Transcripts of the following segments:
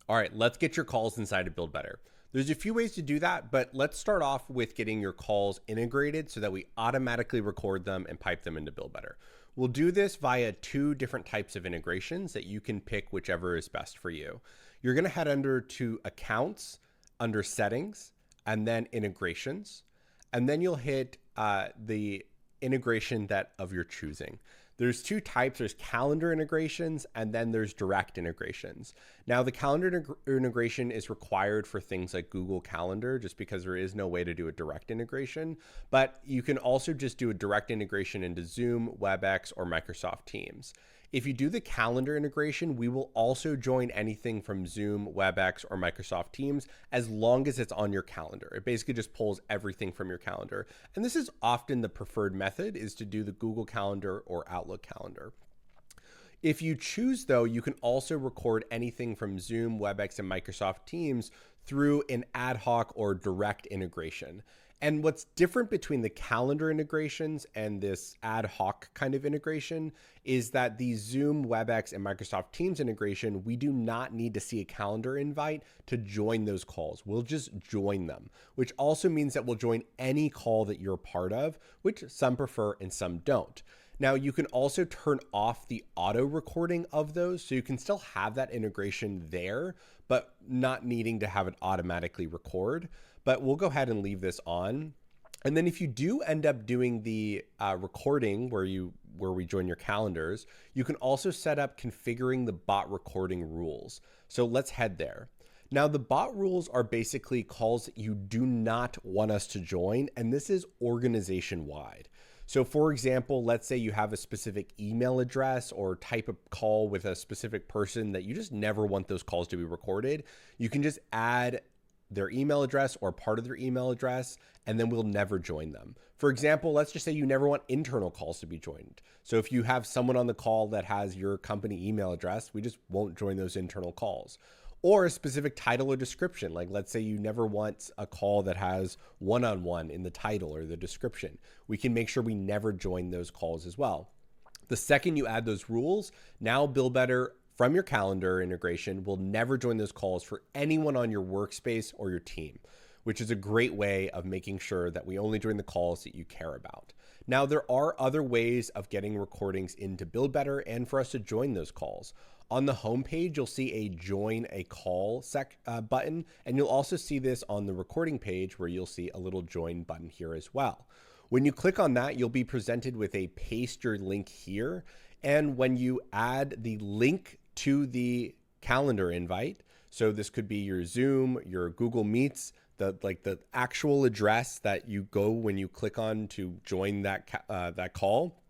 All right, let's get your calls inside of BuildBetter. There's a few ways to do that, but let's start off with getting your calls integrated so that we automatically record them and pipe them into BuildBetter. We'll do this via two different types of integrations that you can pick whichever is best for you. You're going to head under to Accounts, under Settings, and then Integrations. And then you'll hit the integration that of your choosing. There's two types. There's calendar integrations and then there's direct integrations. Now the calendar integration is required for things like Google Calendar just because there is no way to do a direct integration, but you can also just do a direct integration into Zoom, Webex, or Microsoft Teams. If you do the calendar integration, we will also join anything from Zoom, Webex, or Microsoft Teams as long as it's on your calendar. It basically just pulls everything from your calendar. And this is often the preferred method, is to do the Google Calendar or Outlook Calendar. If you choose, though, you can also record anything from Zoom, Webex, and Microsoft Teams through an ad hoc or direct integration. And what's different between the calendar integrations and this ad hoc kind of integration is that the Zoom, Webex, and Microsoft Teams integration, we do not need to see a calendar invite to join those calls. We'll just join them, which also means that we'll join any call that you're part of, which some prefer and some don't. Now, you can also turn off the auto recording of those, so you can still have that integration there, but not needing to have it automatically record. But we'll go ahead and leave this on. And then if you do end up doing the recording where we join your calendars, you can also set up configuring the bot recording rules. So let's head there. Now, the bot rules are basically calls that you do not want us to join, and this is organization-wide. So for example, let's say you have a specific email address or type of call with a specific person that you just never want those calls to be recorded. You can just add their email address or part of their email address, and then we'll never join them. For example, let's just say you never want internal calls to be joined. So if you have someone on the call that has your company email address, we just won't join those internal calls. Or a specific title or description. Like let's say you never want a call that has one-on-one in the title or the description. We can make sure we never join those calls as well. The second you add those rules, now BuildBetter from your calendar integration will never join those calls for anyone on your workspace or your team, which is a great way of making sure that we only join the calls that you care about. Now, there are other ways of getting recordings into BuildBetter and for us to join those calls. On the homepage, you'll see a join a call button, and you'll also see this on the recording page where you'll see a little join button here as well. When you click on that, you'll be presented with a paste your link here. And when you add the link to the calendar invite, so this could be your Zoom, your Google Meets, the actual address that you go when you click on to join that call,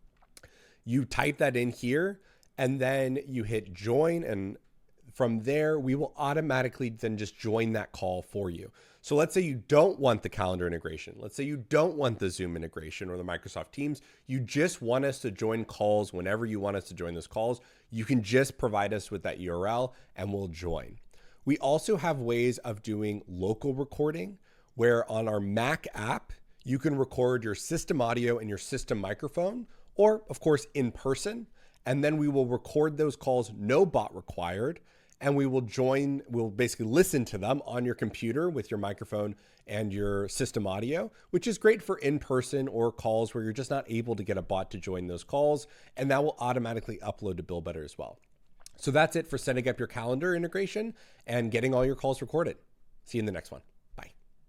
you type that in here, and then you hit join, and from there, we will automatically then just join that call for you. So let's say you don't want the calendar integration. Let's say you don't want the Zoom integration or the Microsoft Teams. You just want us to join calls whenever you want us to join those calls. You can just provide us with that URL and we'll join. We also have ways of doing local recording where on our Mac app, you can record your system audio and your system microphone, or of course in person. And then we will record those calls, no bot required. And we'll basically listen to them on your computer with your microphone and your system audio, which is great for in-person or calls where you're just not able to get a bot to join those calls. And that will automatically upload to BuildBetter as well. So that's it for setting up your calendar integration and getting all your calls recorded. See you in the next one.